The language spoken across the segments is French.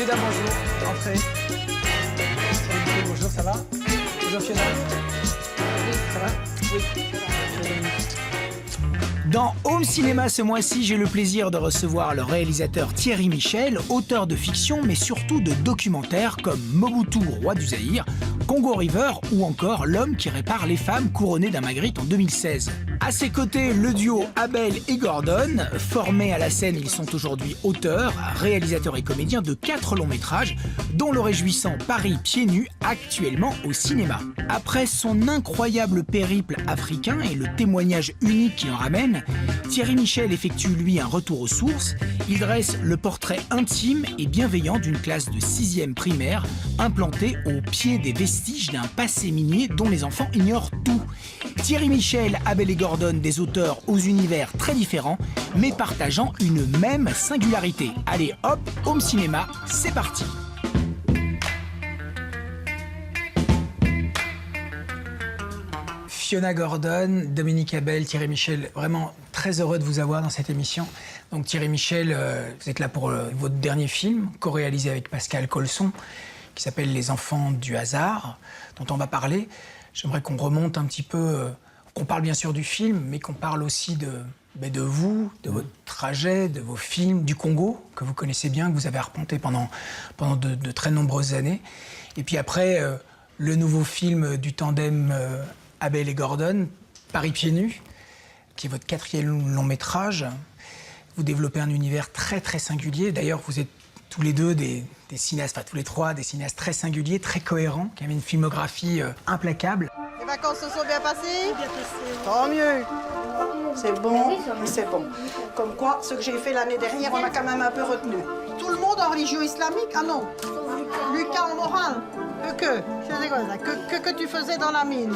Messieurs, dames, bonjour. Entrez. Bonjour, ça va? Bonjour, Fiona. Oui, ça va? Oui. Dans Home Cinéma ce mois-ci, j'ai le plaisir de recevoir le réalisateur Thierry Michel, auteur de fiction mais surtout de documentaires comme Mobutu, roi du Zaïre, Congo River ou encore L'homme qui répare les femmes couronné d'un Magritte en 2016. À ses côtés, le duo Abel et Gordon. Formés à la scène, ils sont aujourd'hui auteurs, réalisateurs et comédiens de 4 longs métrages, dont le réjouissant Paris pieds nus, actuellement au cinéma. Après son incroyable périple africain et le témoignage unique qui en ramène, Thierry Michel effectue lui un retour aux sources. Il dresse le portrait intime et bienveillant d'une classe de 6e primaire implantée au pied des vestiges d'un passé minier dont les enfants ignorent tout. Thierry Michel, Abel et Gordon, des auteurs aux univers très différents, mais partageant une même singularité. Allez hop, Home Cinéma, c'est parti. Fiona Gordon, Dominique Abel, Thierry Michel, vraiment très heureux de vous avoir dans cette émission. Donc Thierry Michel, vous êtes là pour votre dernier film, co-réalisé avec Pascal Colson, qui s'appelle Les enfants du hasard, dont on va parler. J'aimerais qu'on remonte un petit peu, qu'on parle bien sûr du film, mais qu'on parle aussi de vous, de votre trajet, de vos films, du Congo, que vous connaissez bien, que vous avez arpenté pendant de très nombreuses années. Et puis après, le nouveau film du tandem Abel et Gordon, Paris pieds nus, qui est votre 4e long métrage. Vous développez un univers très très singulier. D'ailleurs, vous êtes tous les deux des cinéastes, enfin tous les trois, des cinéastes très singuliers, très cohérents, qui avaient une filmographie implacable. Les vacances se sont bien passées? Bien passées. Tant mieux. C'est bon, mais c'est bon. Comme quoi, ce que j'ai fait l'année dernière, on a quand même un peu retenu. Tout le monde en religion islamique? Ah non. Lucas en moral? Que tu faisais dans la mine?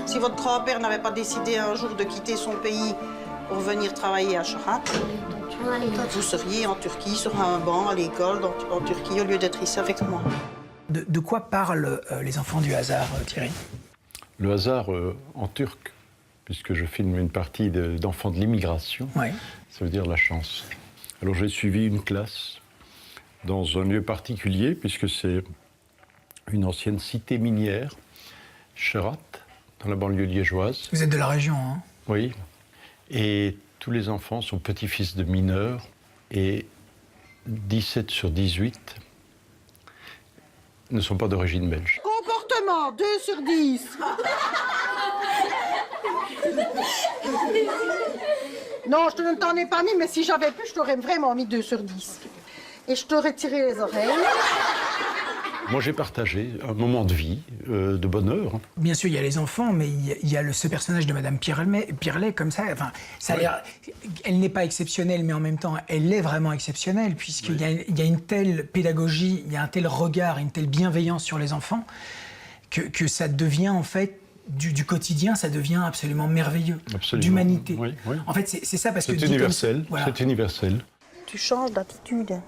Si votre grand-père n'avait pas décidé un jour de quitter son pays pour venir travailler à Charat, vous seriez en Turquie, sur un banc à l'école, en Turquie, au lieu d'être ici avec moi. De quoi parlent les enfants du hasard, Thierry? Le hasard en turc, puisque je filme une partie d'enfants de l'immigration, ouais. Ça veut dire la chance. Alors j'ai suivi une classe dans un lieu particulier, puisque c'est une ancienne cité minière, Charat, dans la banlieue liégeoise. Vous êtes de la région, hein? Oui. Et tous les enfants sont petits-fils de mineurs, et 17 sur 18 ne sont pas d'origine belge. Comportement, 2 sur 10. Non, je ne t'en ai pas mis, mais si j'avais pu, je t'aurais vraiment mis 2 sur 10. Et je t'aurais tiré les oreilles. Moi, j'ai partagé un moment de vie, de bonheur. Bien sûr, il y a les enfants, mais il y a ce personnage de Madame Pirlet, comme ça. Enfin, ça a l'air. Elle n'est pas exceptionnelle, mais en même temps, elle est vraiment exceptionnelle, puisqu'il y a une telle pédagogie, il y a un tel regard, une telle bienveillance sur les enfants, que ça devient, en fait, du quotidien, ça devient absolument merveilleux. Absolument. D'humanité. Oui, oui. En fait, c'est ça, parce que... C'est universel, voilà. C'est universel. Tu changes d'attitude.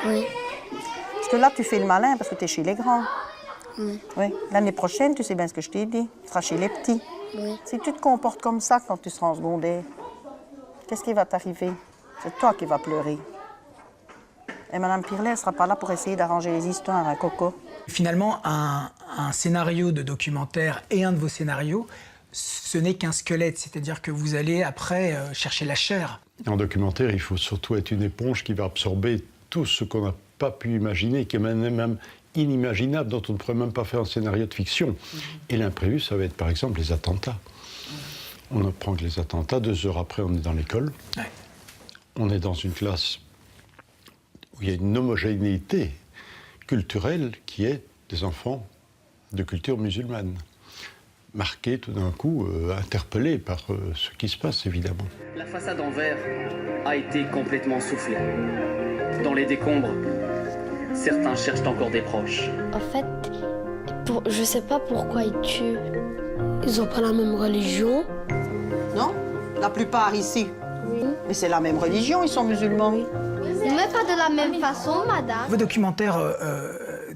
Oui. Parce que là, tu fais le malin parce que tu es chez les grands. Oui. Oui. L'année prochaine, tu sais bien ce que je t'ai dit. Tu seras chez les petits. Oui. Si tu te comportes comme ça quand tu seras en secondaire, qu'est-ce qui va t'arriver? C'est toi qui vas pleurer. Et Mme Pirlet ne sera pas là pour essayer d'arranger les histoires, hein, Coco. Finalement, un scénario de documentaire et un de vos scénarios, ce n'est qu'un squelette. C'est-à-dire que vous allez, après, chercher la chair. En documentaire, il faut surtout être une éponge qui va absorber tout ce qu'on n'a pas pu imaginer, qui est même inimaginable, dont on ne pourrait même pas faire un scénario de fiction. Et l'imprévu, ça va être par exemple les attentats. On apprend que les attentats, 2 heures après, on est dans l'école. Ouais. On est dans une classe où il y a une homogénéité culturelle qui est des enfants de culture musulmane, marqués tout d'un coup, interpellés par ce qui se passe, évidemment. La façade en verre a été complètement soufflée. Dans les décombres, certains cherchent encore des proches. En fait, je sais pas pourquoi ils tuent. Ils ont pas la même religion. Non? La plupart ici. Oui. Mais c'est la même religion, ils sont musulmans. Oui. Mais pas de la même façon, madame. Vos documentaires,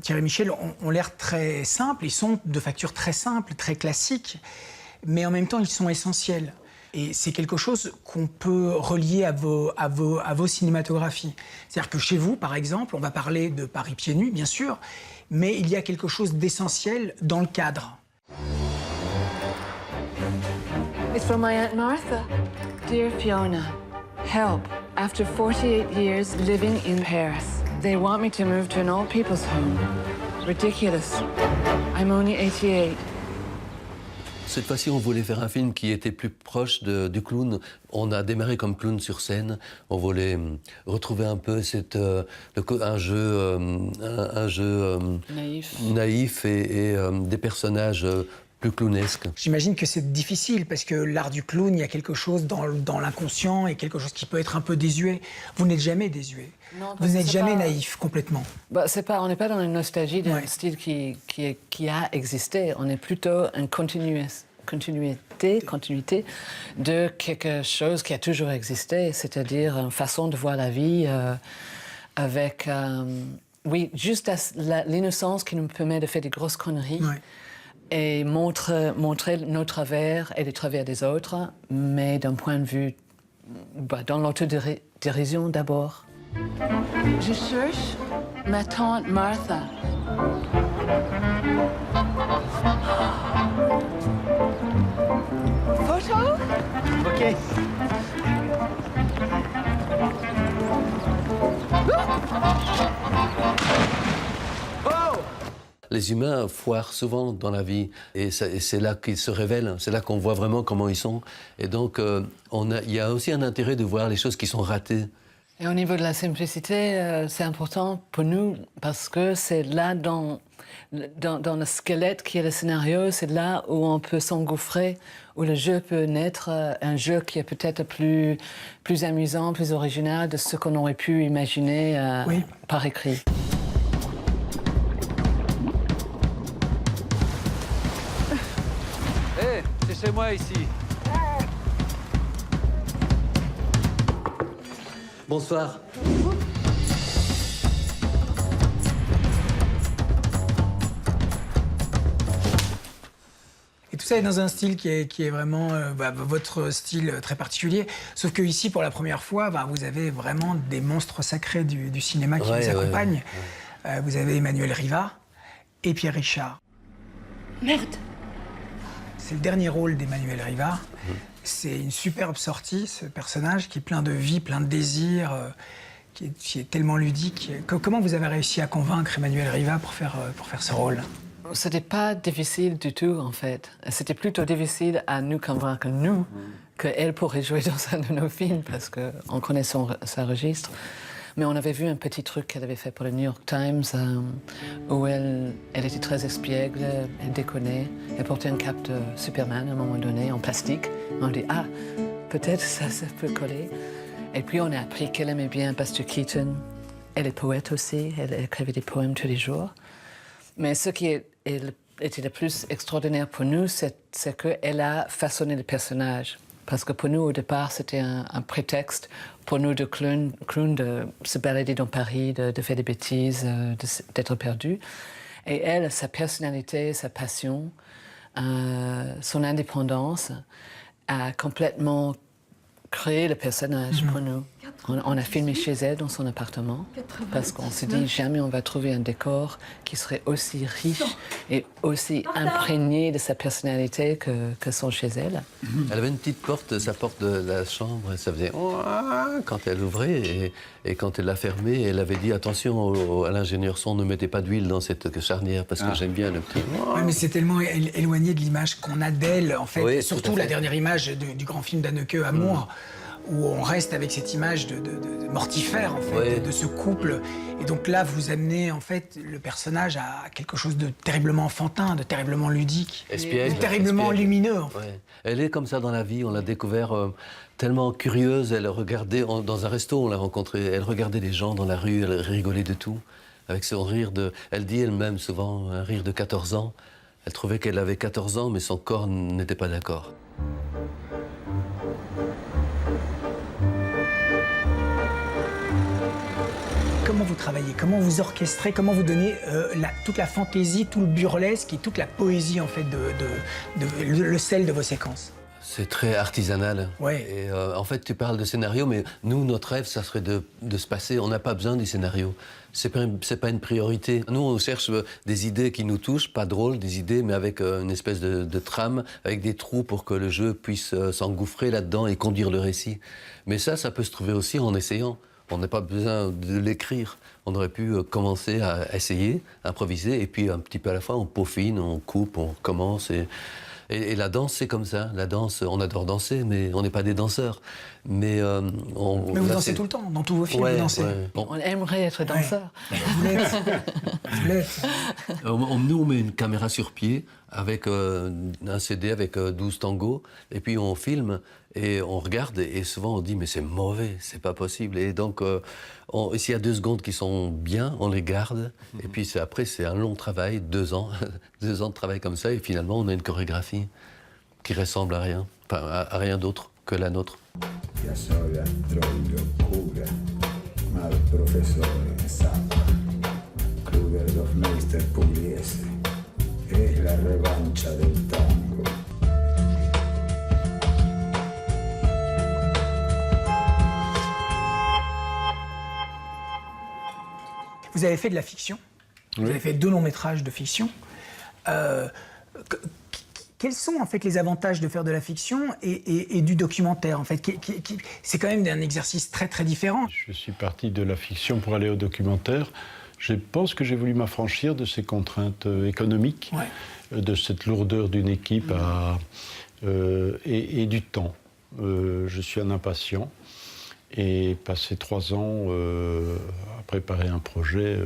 Thierry Michel, ont l'air très simples. Ils sont de facture très simple, très classique. Mais en même temps, ils sont essentiels. Et c'est quelque chose qu'on peut relier à vos cinématographies. C'est-à-dire que chez vous, par exemple, on va parler de Paris pieds nus, bien sûr, mais il y a quelque chose d'essentiel dans le cadre. It's from my Aunt Martha. Dear Fiona, help. After 48 years living in Paris, they want me to move to an old people's home. Ridiculous. I'm only 88. Cette fois-ci, on voulait faire un film qui était plus proche du clown. On a démarré comme clown sur scène. On voulait retrouver un peu un jeu naïf et des personnages plus clownesques. J'imagine que c'est difficile parce que l'art du clown, il y a quelque chose dans l'inconscient et quelque chose qui peut être un peu désuet. Vous n'êtes jamais désuet. Non, vous n'êtes jamais naïf complètement. Bah, on n'est pas dans une nostalgie d'un style qui a existé. On est plutôt une continuité de quelque chose qui a toujours existé, c'est-à-dire une façon de voir la vie avec, juste l'innocence qui nous permet de faire des grosses conneries. Ouais. Et montrer nos travers et les travers des autres, mais d'un point de vue, dans l'autodérision d'abord. Je cherche ma tante Martha. Photo? OK. Les humains foirent souvent dans la vie et c'est là qu'ils se révèlent, c'est là qu'on voit vraiment comment ils sont. Et donc, il y a aussi un intérêt de voir les choses qui sont ratées. Et au niveau de la simplicité, c'est important pour nous parce que c'est là dans le squelette qui est le scénario, c'est là où on peut s'engouffrer, où le jeu peut naître, un jeu qui est peut-être plus amusant, plus original de ce qu'on aurait pu imaginer par écrit. C'est chez moi ici. Bonsoir. Et tout ça est dans un style qui est vraiment votre style très particulier. Sauf que ici, pour la première fois, vous avez vraiment des monstres sacrés du cinéma qui vous accompagnent. Ouais. Vous avez Emmanuel Riva et Pierre Richard. Merde. C'est le dernier rôle d'Emmanuel Riva. C'est une superbe sortie, ce personnage qui est plein de vie, plein de désir, qui est tellement ludique. Comment vous avez réussi à convaincre Emmanuel Riva pour faire ce rôle? C'était pas difficile du tout, en fait. C'était plutôt difficile à nous convaincre, nous, qu'elle pourrait jouer dans un de nos films, parce qu'on connaît son registre. Mais on avait vu un petit truc qu'elle avait fait pour le New York Times, où elle était très espiègle, elle déconnait, elle portait un cap de Superman à un moment donné, en plastique. On dit, peut-être ça peut coller. Et puis on a appris qu'elle aimait bien Buster Keaton. Elle est poète aussi, elle écrivait des poèmes tous les jours. Mais ce qui était le plus extraordinaire pour nous, c'est qu'elle a façonné le personnage. Parce que pour nous, au départ, c'était un prétexte pour nous de clown de se balader dans Paris, de faire des bêtises, d'être perdu. Et elle, sa personnalité, sa passion, son indépendance, a complètement créé le personnage pour nous. On a filmé chez elle, dans son appartement, parce qu'on s'est dit jamais on va trouver un décor qui serait aussi riche et aussi imprégné de sa personnalité que son chez elle. Elle avait une petite porte, sa porte de la chambre, ça faisait quand elle ouvrait et quand elle l'a fermée, elle avait dit attention à l'ingénieur son, ne mettez pas d'huile dans cette charnière parce que j'aime bien le petit. Ouais, mais c'est tellement éloigné de l'image qu'on a d'elle, en fait. Oui, surtout la dernière image du grand film d'Anneke, Amour. Où on reste avec cette image de mortifère, en fait, de ce couple. Et donc là, vous amenez, en fait, le personnage à quelque chose de terriblement enfantin, de terriblement ludique, de terriblement lumineux, en fait. Ouais. Elle est comme ça dans la vie, on l'a découvert tellement curieuse. Elle regardait, dans un resto, on l'a rencontrée, elle regardait les gens dans la rue, elle rigolait de tout, avec son rire elle dit elle-même souvent, un rire de 14 ans. Elle trouvait qu'elle avait 14 ans, mais son corps n'était pas d'accord. Comment vous travaillez? Comment vous orchestrez? Comment vous donnez toute la fantaisie, tout le burlesque et toute la poésie, en fait, le sel de vos séquences? C'est très artisanal. Ouais. Et en fait, tu parles de scénario, mais nous, notre rêve, ça serait de se passer. On n'a pas besoin des scénarios. C'est pas une priorité. Nous, on cherche des idées qui nous touchent, pas drôles, des idées, mais avec une espèce de trame, avec des trous pour que le jeu puisse s'engouffrer là-dedans et conduire le récit. Mais ça peut se trouver aussi en essayant. On n'a pas besoin de l'écrire. On aurait pu commencer à essayer, improviser, et puis un petit peu à la fois, on peaufine, on coupe, on commence. Et la danse, c'est comme ça. La danse, on adore danser, mais on n'est pas des danseurs. Mais vous dansez tout le temps, dans tous vos films, vous dansez. Ouais. Bon. On aimerait être danseur. Vous l'êtes. Vous l'êtes. Nous, on met une caméra sur pied avec un CD avec 12 tangos, et puis on filme et on regarde, et souvent on dit mais c'est mauvais, c'est pas possible. Et donc, s'il y a 2 secondes qui sont bien, on les garde, et puis après c'est un long travail, 2 ans, 2 ans de travail comme ça, et finalement on a une chorégraphie qui ressemble à rien, enfin à rien d'autre que la nôtre. Ya sola troilo cura, mal professore Zappa, Kruger of Meister Pugliese, e la revancha del tango. Vous avez fait de la fiction. Vous avez fait 2 longs métrages de fiction. Quels sont en fait les avantages de faire de la fiction et du documentaire en fait c'est quand même un exercice très très différent. Je suis parti de la fiction pour aller au documentaire. Je pense que j'ai voulu m'affranchir de ces contraintes économiques, de cette lourdeur d'une équipe et du temps. Je suis un impatient et passer 3 ans à préparer un projet,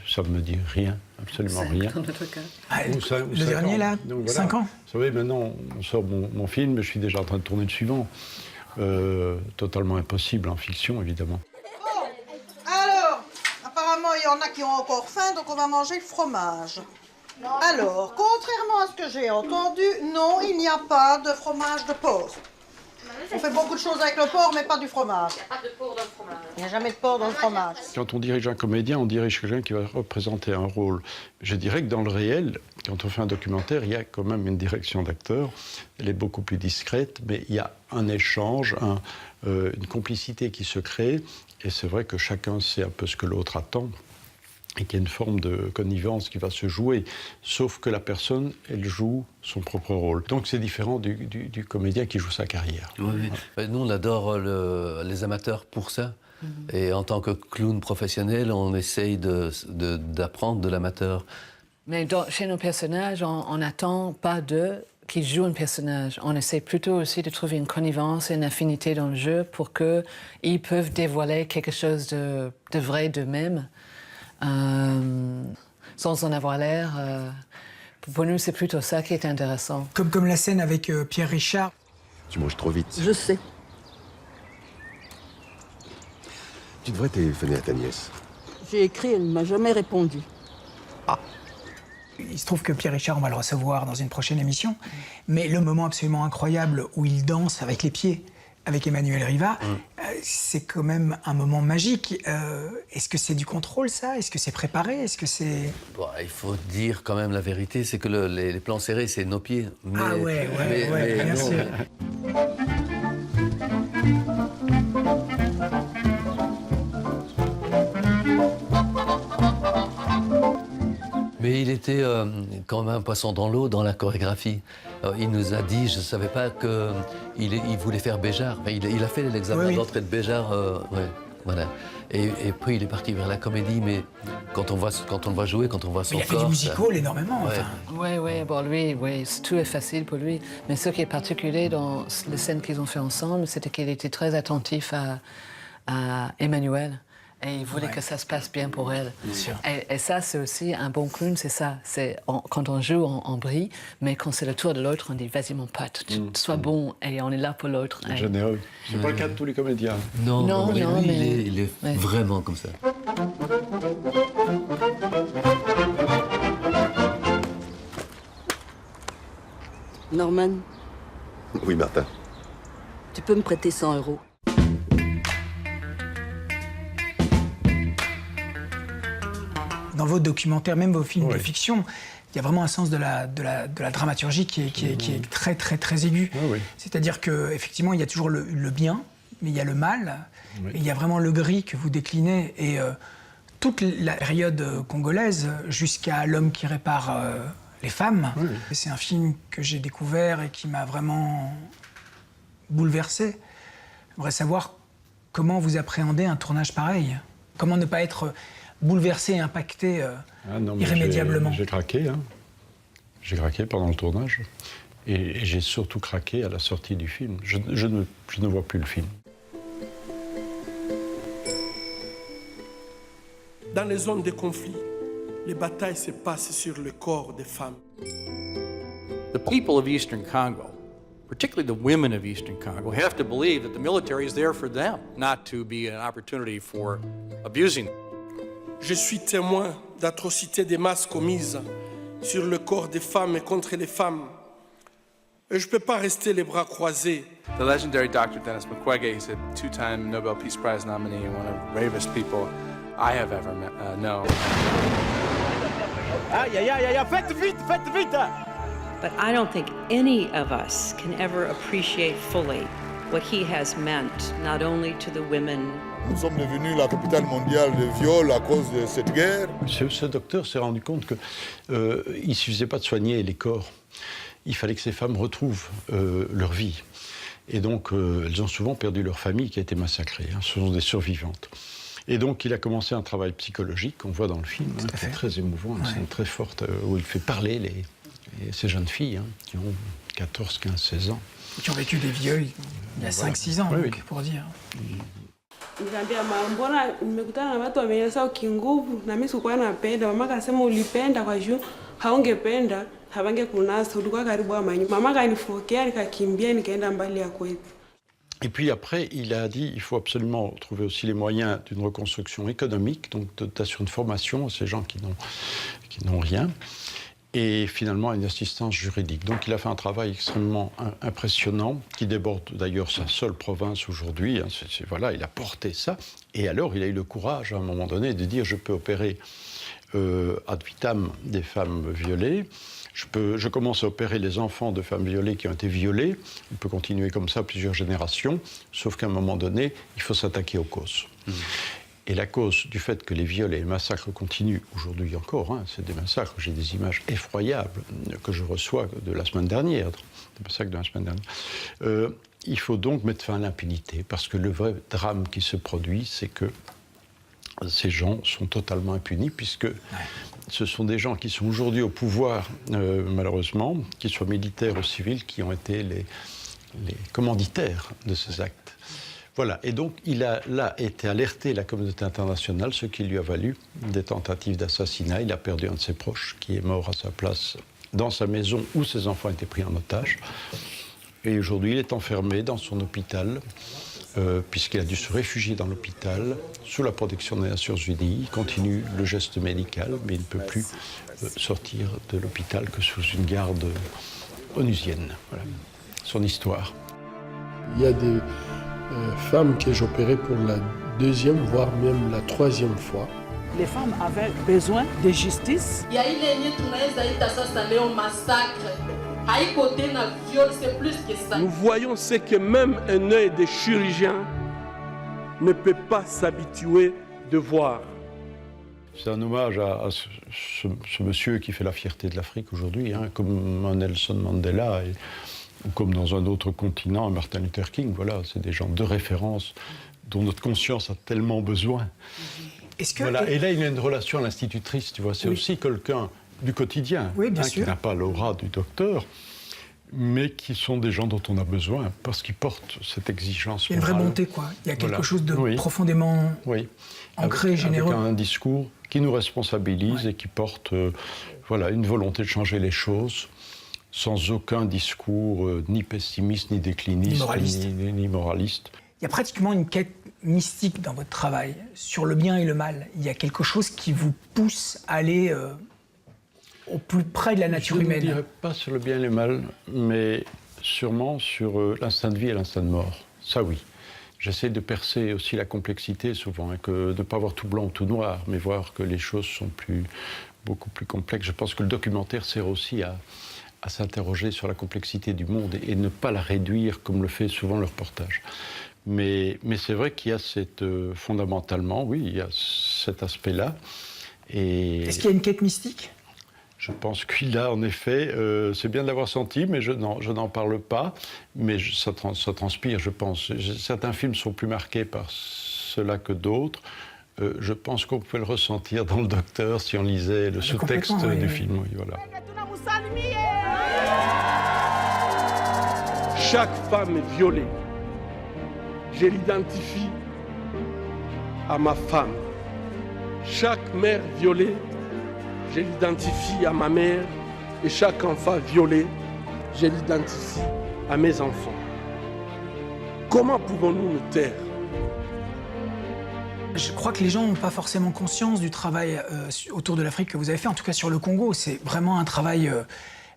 ça ne me dit rien, absolument rien. Dans notre cas. Le dernier, là, 5 ans. Vous savez, maintenant, on sort mon film, je suis déjà en train de tourner le suivant. Totalement impossible en fiction, évidemment. Bon, alors, apparemment, il y en a qui ont encore faim, donc on va manger le fromage. Alors, contrairement à ce que j'ai entendu, non, il n'y a pas de fromage de porc. On fait beaucoup de choses avec le porc, mais pas du fromage. Il n'y a pas de porc dans le fromage. Il n'y a jamais de porc dans le fromage. Quand on dirige un comédien, on dirige quelqu'un qui va représenter un rôle. Je dirais que dans le réel, quand on fait un documentaire, il y a quand même une direction d'acteur. Elle est beaucoup plus discrète, mais il y a un échange, une complicité qui se crée. Et c'est vrai que chacun sait un peu ce que l'autre attend. Et qu'il y a une forme de connivence qui va se jouer, sauf que la personne, elle joue son propre rôle. Donc c'est différent du comédien qui joue sa carrière. Oui. Nous, on adore les amateurs pour ça. Et en tant que clown professionnel, on essaye d'apprendre de l'amateur. Mais chez nos personnages, on n'attend pas d'eux qu'ils jouent un personnage. On essaie plutôt aussi de trouver une connivence et une affinité dans le jeu pour qu'ils peuvent dévoiler quelque chose de vrai d'eux-mêmes. Sans en avoir l'air. Pour nous, c'est plutôt ça qui est intéressant. Comme la scène avec Pierre Richard. Tu manges trop vite. Je sais. Tu devrais téléphoner à ta nièce. J'ai écrit, elle ne m'a jamais répondu. Il se trouve que Pierre Richard, on va le recevoir dans une prochaine émission. Mais le moment absolument incroyable où il danse avec les pieds, avec Emmanuel Riva, c'est quand même un moment magique. Est-ce que c'est du contrôle, ça? Est-ce que c'est préparé? Est-ce que c'est... Bon, il faut dire quand même la vérité, c'est que les plans serrés, c'est nos pieds. Mais, Ah ouais, bien non, sûr. Mais il était quand même un poisson dans l'eau dans la chorégraphie. Il nous a dit, je ne savais pas qu'il voulait faire Béjart. Enfin, il a fait l'examen d'entrée de Béjart, voilà. Et puis il est parti vers la comédie, mais quand on le voit jouer, quand on voit son corps... Il a fait du musical énormément, enfin. Oui, bon, lui, tout est facile pour lui. Mais ce qui est particulier dans les scènes qu'ils ont fait ensemble, c'était qu'il était très attentif à Emmanuel. Et il voulait que ça se passe bien pour elle. Bien sûr. Et ça, c'est aussi un bon clown, c'est ça. Quand on joue, on brille, mais quand c'est le tour de l'autre, on dit vas-y mon pote, sois bon, et on est là pour l'autre. Généreux. C'est pas le cas de tous les comédiens. Non, mais lui, mais... il est vraiment comme ça. Norman, Oui, Martin. tu peux me prêter 100 €? Dans vos documentaires, même vos films de fiction, Il y a vraiment un sens de la dramaturgie qui est très, très, très aigu. Ah oui. C'est-à-dire qu'effectivement, il y a toujours le bien, mais il y a le mal, Oui. et il y a vraiment le gris que vous déclinez. Et toute la période congolaise, jusqu'à L'homme qui répare les femmes, Oui. c'est un film que j'ai découvert et qui m'a vraiment bouleversé. J'aimerais savoir comment vous appréhendez un tournage pareil. Comment ne pas être bouleversé et impacté Non, mais irrémédiablement. J'ai craqué, hein. J'ai craqué pendant le tournage. Et j'ai surtout craqué à la sortie du film. Je ne vois plus le film. Dans les zones de conflit, les batailles se passent sur le corps des femmes. The people of Eastern Congo, particularly the women of Eastern Congo, have to believe that the military is there for them, not to be an opportunity for abusing them. Je suis témoin d'atrocités de masse commises sur le corps des femmes et contre les femmes. Et je ne peux pas rester les bras croisés. The legendary Dr. Dennis Mukwege is a two-time Nobel Peace Prize nominee and one of the bravest people I have ever known. Aïe, aïe, aïe, aïe, faites vite, faites vite! But I don't think any of us can ever appreciate fully what he has meant, not only to the women. Nous sommes devenus la capitale mondiale de viol à cause de cette guerre. Ce docteur s'est rendu compte qu'il ne suffisait pas de soigner les corps. Il fallait que ces femmes retrouvent leur vie. Et donc, elles ont souvent perdu leur famille qui a été massacrée. Hein. Ce sont des survivantes. Et donc, il a commencé un travail psychologique, qu'on voit dans le film, hein, qui est très émouvant, une scène très forte, où il fait parler ces jeunes filles hein, qui ont 14, 15, 16 ans. Qui ont vécu des viols il y a 5-6 ans, Oui, donc, oui. pour dire. Nikamwambia mama, mbona nimekutana na watu wamenyanyasa kinguvu na mimi sikuwa napenda. Mama akasema ulipenda kwa juu haungependa hawangekunasa, ulikuwa karibu ama nyuma. Mama akanifokea nikakimbia nikaenda mbali ya kwetu. Et puis après, il a dit qu'il faut absolument trouver aussi les moyens d'une reconstruction économique, donc de dotation de formation à ces gens qui n'ont rien, et finalement une assistance juridique. Donc il a fait un travail extrêmement impressionnant, qui déborde d'ailleurs sa seule province aujourd'hui. Hein, voilà, il a porté ça, et alors il a eu le courage à un moment donné de dire « je peux opérer ad vitam des femmes violées ». Je commence à opérer les enfants de femmes violées qui ont été violées. On peut continuer comme ça plusieurs générations, sauf qu'à un moment donné, il faut s'attaquer aux causes. Et la cause du fait que les viols et les massacres continuent aujourd'hui encore, hein, c'est des massacres, j'ai des images effroyables que je reçois de la semaine dernière, des massacres de la semaine dernière. Il faut donc mettre fin à l'impunité, parce que le vrai drame qui se produit, c'est que ces gens sont totalement impunis, puisque ce sont des gens qui sont aujourd'hui au pouvoir, malheureusement, qu'ils soient militaires ou civils, qui ont été les commanditaires de ces actes. Voilà, et donc il a là été alerté la communauté internationale, ce qui lui a valu des tentatives d'assassinat. Il a perdu un de ses proches, qui est mort à sa place dans sa maison où ses enfants étaient pris en otage. Et aujourd'hui, il est enfermé dans son hôpital, puisqu'il a dû se réfugier dans l'hôpital, sous la protection des Nations Unies. Il continue le geste médical, mais il ne peut plus sortir de l'hôpital que sous une garde onusienne. Voilà son histoire. Il y a des femmes que j'opérais pour la deuxième, voire même la troisième fois. Les femmes avaient besoin de justice. Nous voyons ce que même un œil de chirurgien ne peut pas s'habituer de voir. C'est un hommage à ce monsieur qui fait la fierté de l'Afrique aujourd'hui, hein, comme un Nelson Mandela, ou comme dans un autre continent, un Martin Luther King. Voilà, c'est des gens de référence dont notre conscience a tellement besoin. Voilà. Et là, il y a une relation à l'institutrice, tu vois. C'est aussi quelqu'un du quotidien, qui n'a pas l'aura du docteur, mais qui sont des gens dont on a besoin, parce qu'ils portent cette exigence morale. Il y a une vraie bonté, quoi. Il y a quelque chose de profondément ancré, généreux. Avec un discours qui nous responsabilise et qui porte une volonté de changer les choses, sans aucun discours ni pessimiste, ni décliniste, ni moraliste. Il y a pratiquement une quête mystique dans votre travail, sur le bien et le mal. Il y a quelque chose qui vous pousse à aller au plus près de la nature humaine. Je ne dirais pas sur le bien et le mal, mais sûrement sur l'instinct de vie et l'instinct de mort. Ça, oui. J'essaie de percer aussi la complexité souvent, et de ne pas voir tout blanc ou tout noir, mais voir que les choses sont plus beaucoup plus complexe. Je pense que le documentaire sert aussi à s'interroger sur la complexité du monde et ne pas la réduire comme le fait souvent le reportage. Mais c'est vrai qu'il y a fondamentalement, oui, il y a cet aspect-là. Est-ce qu'il y a une quête mystique ? Je pense qu'il a, en effet, c'est bien de l'avoir senti, mais je n'en parle pas. Mais ça transpire, je pense. Certains films sont plus marqués par cela que d'autres. Je pense qu'on pouvait le ressentir dans Le Docteur si on lisait le sous-texte du film. Oui, voilà. Chaque femme est violée. Je l'identifie à ma femme. Chaque mère violée, je l'identifie à ma mère. Et chaque enfant violé, je l'identifie à mes enfants. Comment pouvons-nous nous taire ? Je crois que les gens n'ont pas forcément conscience du travail autour de l'Afrique que vous avez fait, en tout cas sur le Congo. C'est vraiment un travail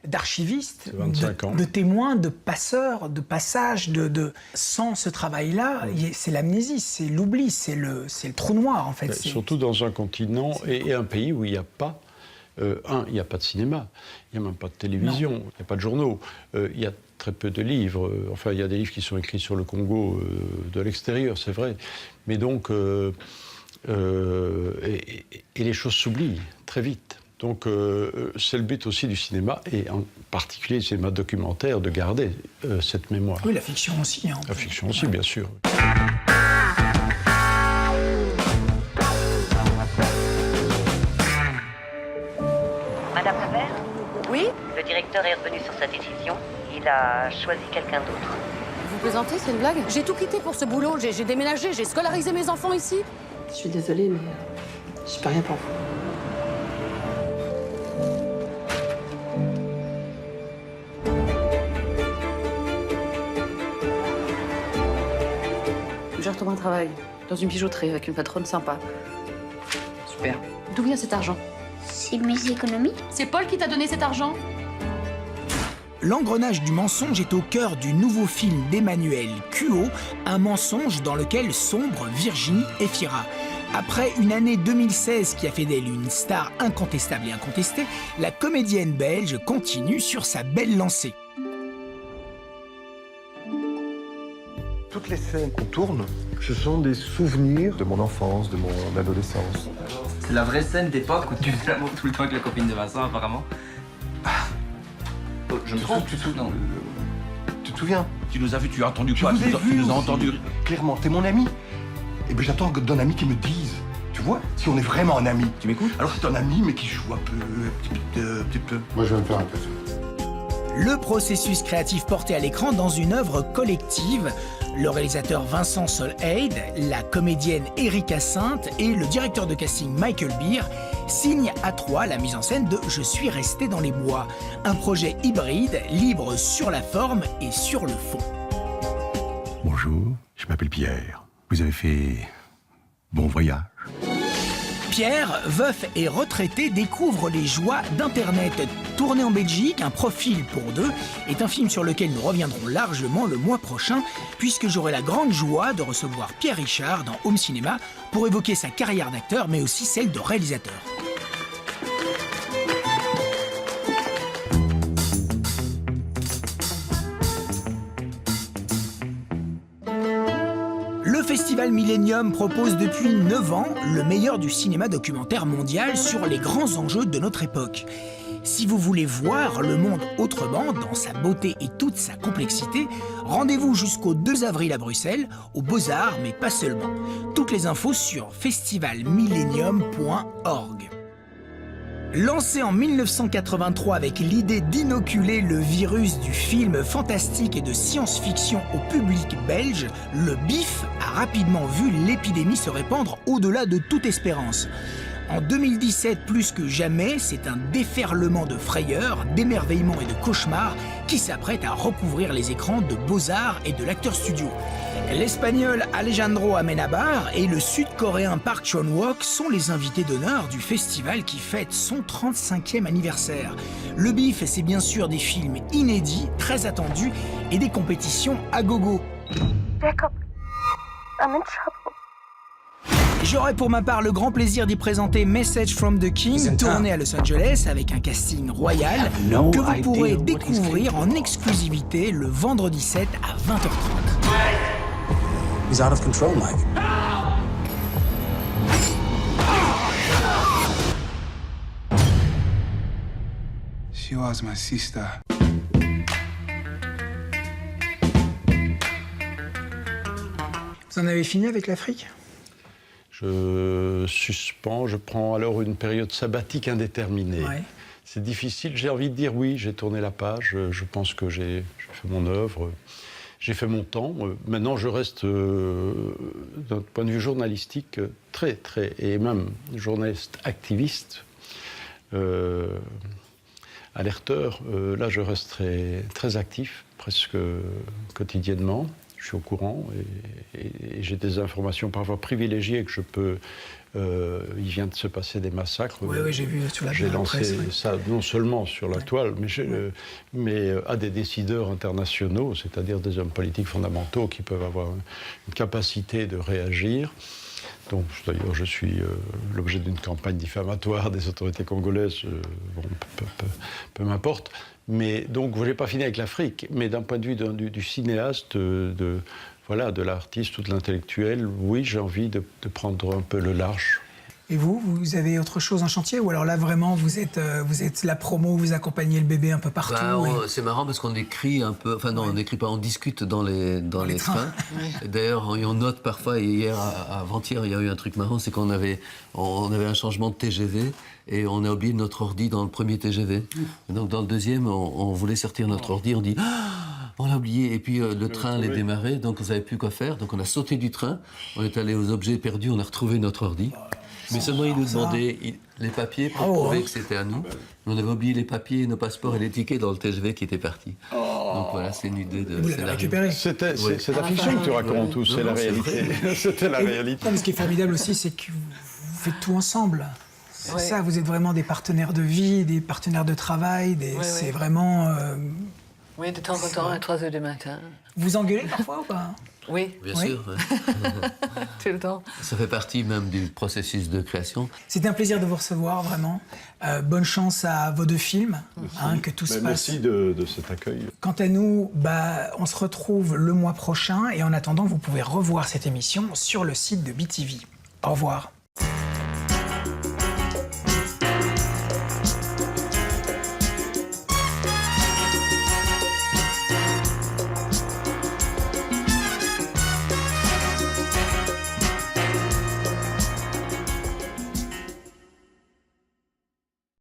d'archiviste, de témoin, de passeur, de passage. Sans ce travail-là, c'est l'amnésie, c'est l'oubli, c'est le trou noir, en fait. Surtout dans un continent et un pays où il n'y a pas... il n'y a pas de cinéma, il n'y a même pas de télévision, il n'y a pas de journaux, il y a très peu de livres. Enfin, il y a des livres qui sont écrits sur le Congo de l'extérieur, c'est vrai. Mais donc, et les choses s'oublient très vite. Donc, c'est le but aussi du cinéma, et en particulier du cinéma documentaire, de garder cette mémoire. Oui, la fiction aussi. Hein, la fiction aussi, bien sûr. Madame Lambert ? Oui ? Le directeur est revenu sur sa décision. Il a choisi quelqu'un d'autre. Vous plaisantez, c'est une blague ? J'ai tout quitté pour ce boulot, j'ai déménagé, j'ai scolarisé mes enfants ici. Je suis désolée, mais je peux rien pour vous. Je retourne au travail, dans une bijouterie avec une patronne sympa. Super. D'où vient cet argent ? C'est mes économies. C'est Paul qui t'a donné cet argent ? L'engrenage du mensonge est au cœur du nouveau film d'Emmanuel Cuot, un mensonge dans lequel sombre Virginie Efira. Après une année 2016 qui a fait d'elle une star incontestable et incontestée, la comédienne belge continue sur sa belle lancée. Toutes les scènes qu'on tourne, ce sont des souvenirs de mon enfance, de mon adolescence. C'est la vraie scène d'époque où tu fais l'amour tout le temps avec la copine de Vincent, apparemment. Je me trompe, tu te souviens? Tu te souviens? Tu nous as vus, tu as entendu quoi? Tu nous as entendu. Clairement, t'es mon ami. Et bien j'attends d'un ami qui me dise, tu vois, si on est vraiment un ami. Tu m'écoutes? Alors c'est un ami, mais qui joue un petit peu. Moi, je vais me faire un café. Le processus créatif porté à l'écran dans une œuvre collective. Le réalisateur Vincent Solheide, la comédienne Erika Sainte et le directeur de casting Michael Beer signent à trois la mise en scène de Je suis resté dans les bois, un projet hybride, libre sur la forme et sur le fond. Bonjour, je m'appelle Pierre. Vous avez fait bon voyage. Pierre, veuf et retraité, découvre les joies d'Internet. Tourné en Belgique, Un profil pour deux est un film sur lequel nous reviendrons largement le mois prochain, puisque j'aurai la grande joie de recevoir Pierre Richard dans Home Cinéma pour évoquer sa carrière d'acteur, mais aussi celle de réalisateur. Le Festival Millennium propose depuis 9 ans le meilleur du cinéma documentaire mondial sur les grands enjeux de notre époque. Si vous voulez voir le monde autrement, dans sa beauté et toute sa complexité, rendez-vous jusqu'au 2 avril à Bruxelles, aux Beaux-Arts, mais pas seulement. Toutes les infos sur festivalmillennium.org. Lancé en 1983 avec l'idée d'inoculer le virus du film fantastique et de science-fiction au public belge, le BIF a rapidement vu l'épidémie se répandre au-delà de toute espérance. En 2017, plus que jamais, c'est un déferlement de frayeur, d'émerveillement et de cauchemar qui s'apprête à recouvrir les écrans de Beaux-Arts et de l'Acteur Studio. L'Espagnol Alejandro Amenábar et le Sud-Coréen Park Chan-wook sont les invités d'honneur du festival qui fête son 35e anniversaire. Le BIF, c'est bien sûr des films inédits, très attendus et des compétitions à gogo. Jacob, I'm in trouble. J'aurai pour ma part le grand plaisir d'y présenter Message from the King, tourné à Los Angeles avec un casting royal que vous pourrez découvrir en exclusivité le vendredi 7 à 20h30. He's out of control, Mike. She was my sister. Vous en avez fini avec l'Afrique? Je suspends, je prends alors une période sabbatique indéterminée. Ouais. C'est difficile, j'ai envie de dire oui, j'ai tourné la page, je pense que j'ai fait mon œuvre, j'ai fait mon temps. Maintenant, je reste, d'un point de vue journalistique, très, et même journaliste activiste, alerteur. Là, je reste très actif, presque quotidiennement. Je suis au courant et j'ai des informations parfois privilégiées que je peux... il vient de se passer des massacres. Oui, j'ai vu sur la J'ai lancé presse, ça non seulement sur la toile, mais à des décideurs internationaux, c'est-à-dire des hommes politiques fondamentaux qui peuvent avoir une capacité de réagir. Donc, d'ailleurs, je suis l'objet d'une campagne diffamatoire des autorités congolaises, peu m'importe. Mais donc, je n'ai pas fini avec l'Afrique, mais d'un point de vue du cinéaste, de l'artiste ou de l'intellectuel, oui, j'ai envie de prendre un peu le large. Et vous avez autre chose en chantier? Ou alors là, vraiment, vous êtes la promo, vous accompagnez le bébé un peu partout? C'est marrant parce qu'on écrit un peu... Enfin non, on n'écrit pas, on discute dans les trains. D'ailleurs, on note parfois, et hier, avant-hier, il y a eu un truc marrant, c'est qu'on avait un changement de TGV et on a oublié notre ordi dans le premier TGV. Et donc dans le deuxième, on voulait sortir notre ordi, on dit... On l'a oublié, et puis le train allait démarrer, donc on ne savait plus quoi faire. Donc on a sauté du train, on est allé aux objets perdus, on a retrouvé notre ordi. Mais seulement ils nous demandaient les papiers pour prouver que c'était à nous. Mais on avait oublié les papiers, nos passeports et les tickets dans le TGV qui était parti. Donc voilà, c'est une idée de... Vous l'avez récupéré? C'est la fiction que tu racontes, ou c'est la réalité? C'était la réalité. Non, mais ce qui est formidable aussi, c'est que vous faites tout ensemble. C'est ça, vous êtes vraiment des partenaires de vie, des partenaires de travail, c'est vraiment... Oui, de temps en temps, à 3h du matin. Vous engueulez parfois ou pas? Oui. Bien sûr. Tout le temps. Ça fait partie même du processus de création. C'était un plaisir de vous recevoir, vraiment. Bonne chance à vos deux films, que tout se passe. Merci de cet accueil. Quant à nous, on se retrouve le mois prochain. Et en attendant, vous pouvez revoir cette émission sur le site de BTV. Au revoir.